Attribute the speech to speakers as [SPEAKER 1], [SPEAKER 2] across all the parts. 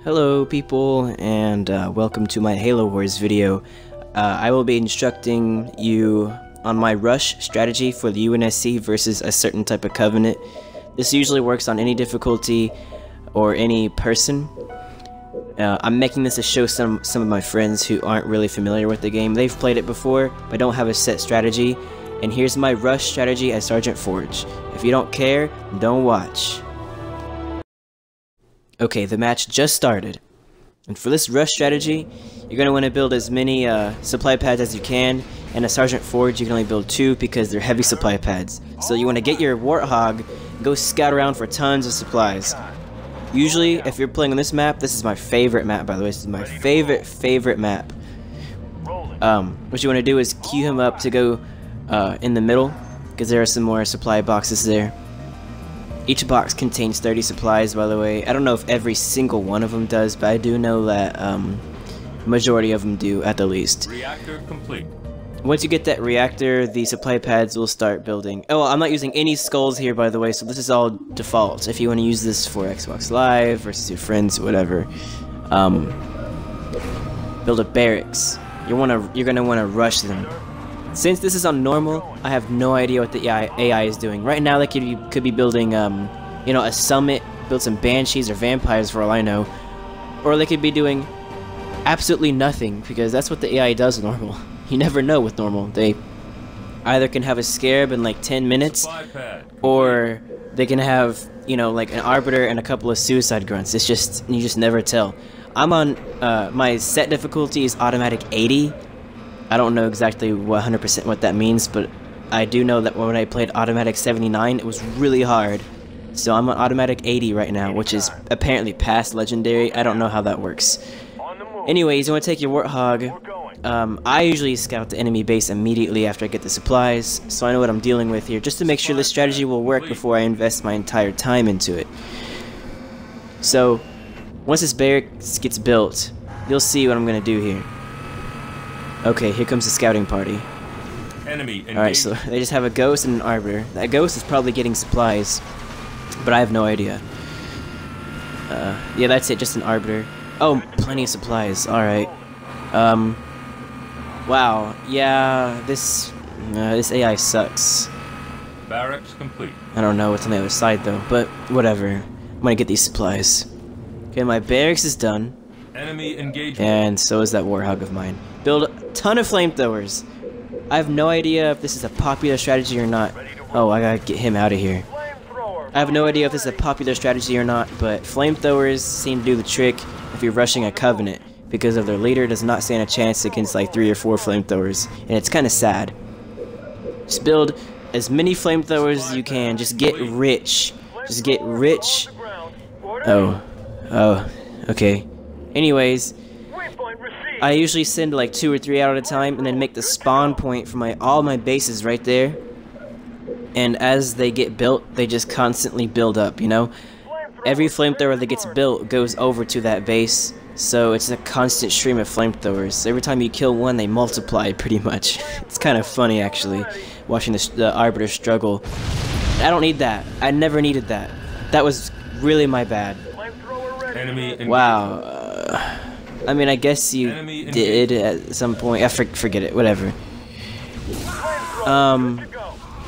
[SPEAKER 1] Hello people, and welcome to my Halo Wars video. I will be instructing you on my rush strategy for the UNSC versus a certain type of Covenant. This usually works on any difficulty or any person. I'm making this to show some of my friends who aren't really familiar with the game. They've played it before, but don't have a set strategy. And here's my rush strategy as Sergeant Forge. If you don't care, don't watch. Okay, the match just started. And for this rush strategy, you're going to want to build as many supply pads as you can. And a Sergeant Forge, you can only build 2 because they're heavy supply pads. So you want to get your Warthog, go scout around for tons of supplies. Usually, if you're playing on this map, this is my favorite map, by the way. This is my favorite map. What you want to do is queue him up to go in the middle, because there are some more supply boxes there. Each box contains 30 supplies, by the way. I don't know if every single one of them does, but I do know that majority of them do, at the least.
[SPEAKER 2] Reactor complete.
[SPEAKER 1] Once you get that reactor, the supply pads will start building. Oh, I'm not using any skulls here, by the way, so this is all default. If you want to use this for Xbox Live versus your friends, whatever, build a barracks. You're gonna want to rush them. Since this is on normal, I have no idea what the AI is doing. Right now, they could be building, you know, a summit, build some banshees or vampires for all I know, or they could be doing absolutely nothing because that's what the AI does normal. You never know with normal. They either can have a scarab in like 10 minutes, or they can have, you know, like an arbiter and a couple of suicide grunts. It's just, you just never tell. I'm on my set difficulty is automatic 80. I don't know exactly 100% what that means, but I do know that when I played automatic 79, it was really hard. So I'm on automatic 80 right now, which is apparently past legendary. I don't know how that works. Anyways, you want to take your Warthog. I usually scout the enemy base immediately after I get the supplies, so I know what I'm dealing with here, just to make sure this strategy will work before I invest my entire time into it. So, once this barracks gets built, you'll see what I'm going to do here. Okay, here comes the scouting party. Alright, so they just have a ghost and an arbiter. That ghost is probably getting supplies, but I have no idea. Yeah, that's it, just an arbiter. Oh, plenty of supplies, alright. Wow, yeah, this AI sucks.
[SPEAKER 2] Barracks complete.
[SPEAKER 1] I don't know what's on the other side though, but whatever. I'm gonna get these supplies. Okay, my barracks is done.
[SPEAKER 2] Enemy engagement.
[SPEAKER 1] And so is that Warthog of mine. Build a ton of flamethrowers. I have no idea if this is a popular strategy or not. Oh, I gotta get him out of here. I have no idea if this is a popular strategy or not, but flamethrowers seem to do the trick if you're rushing a Covenant, because of their leader does not stand a chance against like 3 or 4 flamethrowers, and it's kind of sad. Just build as many flamethrowers as you can. Just get rich. Just get rich. Oh, okay. Anyways, I usually send like 2 or 3 out at a time and then make the spawn point for all my bases right there. And as they get built, they just constantly build up, you know? Every flamethrower that gets built goes over to that base, so it's a constant stream of flamethrowers. Every time you kill one, they multiply pretty much. It's kind of funny actually, watching the arbiter struggle. I don't need that. I never needed that. That was really my bad. Wow. I mean, I guess you did at some point. I forget it. Whatever.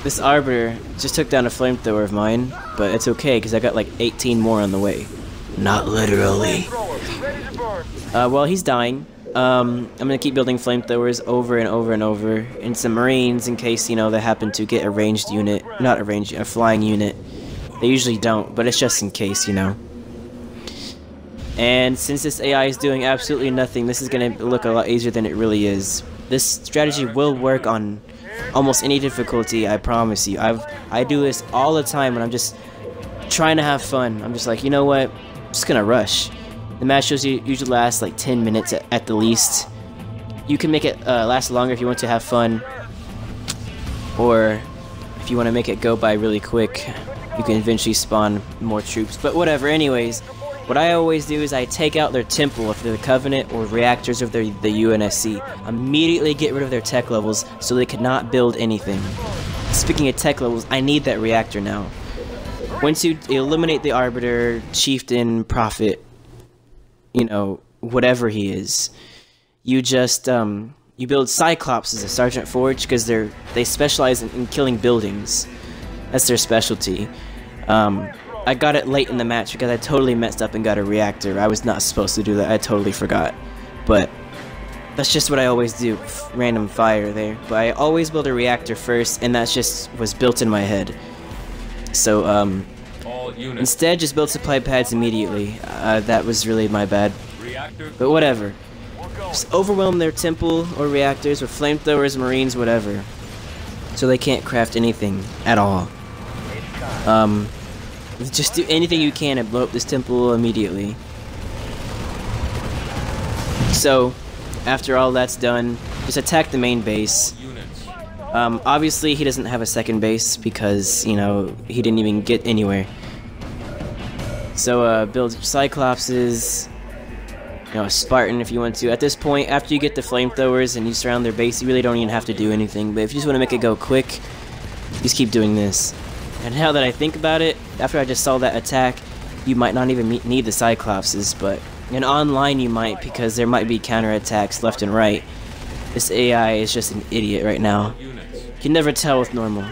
[SPEAKER 1] This arbiter just took down a flamethrower of mine, but it's okay because I got like 18 more on the way. Not literally. While he's dying, I'm gonna keep building flamethrowers over and over and over, and some marines in case, you know, they happen to get a ranged unit. Not a ranged, a flying unit. They usually don't, but it's just in case, you know. And since this AI is doing absolutely nothing, this is going to look a lot easier than it really is. This strategy will work on almost any difficulty, I promise you. I do this all the time when I'm just trying to have fun. I'm just like, you know what, I'm just going to rush. The match usually lasts like 10 minutes at the least. You can make it last longer if you want to have fun. Or if you want to make it go by really quick, you can eventually spawn more troops. But whatever, anyways. What I always do is I take out their temple if they're the Covenant or reactors if they're the UNSC. Immediately get rid of their tech levels so they cannot build anything. Speaking of tech levels, I need that reactor now. Once you eliminate the Arbiter, Chieftain, Prophet, you know, whatever he is. You just you build Cyclops as a Sergeant Forge because they specialize in killing buildings. That's their specialty. I got it late in the match because I totally messed up and got a reactor. I was not supposed to do that. I totally forgot. But that's just what I always do. Random fire there. But I always build a reactor first, and that just was built in my head. So, instead, just build supply pads immediately. That was really my bad. But whatever. Just overwhelm their temple or reactors with flamethrowers, marines, whatever. So they can't craft anything at all. Just do anything you can and blow up this temple immediately. So, after all that's done, just attack the main base. Obviously, he doesn't have a second base because, you know, he didn't even get anywhere. So, build Cyclopses, you know, a Spartan if you want to. At this point, after you get the flamethrowers and you surround their base, you really don't even have to do anything. But if you just want to make it go quick, just keep doing this. And now that I think about it, after I just saw that attack, you might not even need the Cyclopses, but in online you might, because there might be counterattacks left and right. This AI is just an idiot right now. You can never tell with normal.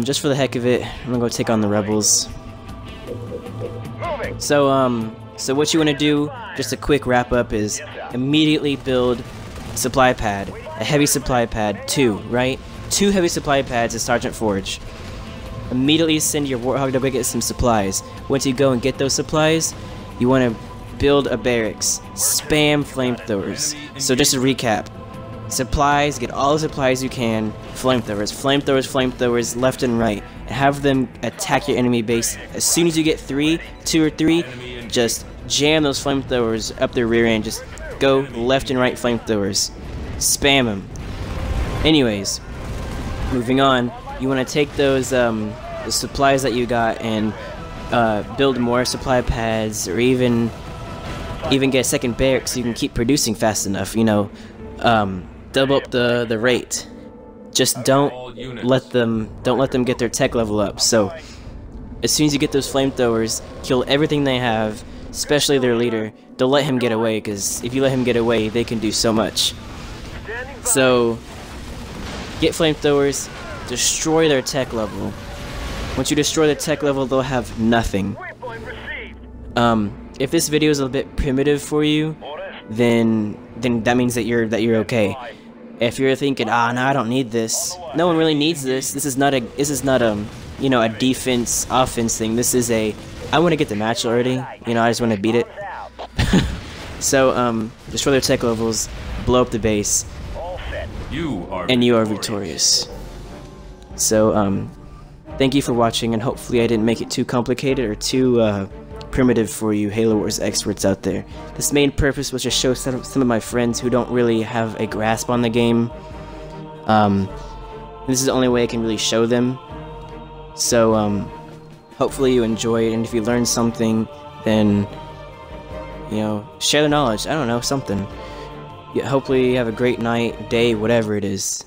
[SPEAKER 1] Just for the heck of it, I'm gonna go take on the rebels. So what you want to do, just a quick wrap up, is immediately build a supply pad, a heavy supply pad, 2, right? 2 heavy supply pads at Sergeant Forge. Immediately send your Warthog to go get some supplies. Once you go and get those supplies, you want to build a barracks. Spam flamethrowers. So just to recap. Supplies, get all the supplies you can. Flamethrowers, flamethrowers, flamethrowers, left and right. And have them attack your enemy base. As soon as you get 2 or 3, just jam those flamethrowers up their rear end. Just go left and right flamethrowers. Spam them. Anyways, moving on. You want to take those the supplies that you got and build more supply pads, or even get a second barracks so you can keep producing fast enough. You know, double up the rate. Just don't let them get their tech level up. So as soon as you get those flamethrowers, kill everything they have, especially their leader. Don't let him get away, because if you let him get away, they can do so much. So get flamethrowers. Destroy their tech level. Once you destroy the tech level, they'll have nothing. If this video is a bit primitive for you, then that means that you're okay. If you're thinking, no, I don't need this. No one really needs this. This is not a you know, a defense offense thing. This is a I want to get the match already. You know, I just want to beat it. So destroy their tech levels, blow up the base, and you are victorious. So, thank you for watching, and hopefully I didn't make it too complicated or too primitive for you Halo Wars experts out there. This main purpose was to show some of my friends who don't really have a grasp on the game. This is the only way I can really show them. So, hopefully you enjoy it, and if you learned something, then, you know, share the knowledge. I don't know, something. Yeah, hopefully you have a great night, day, whatever it is.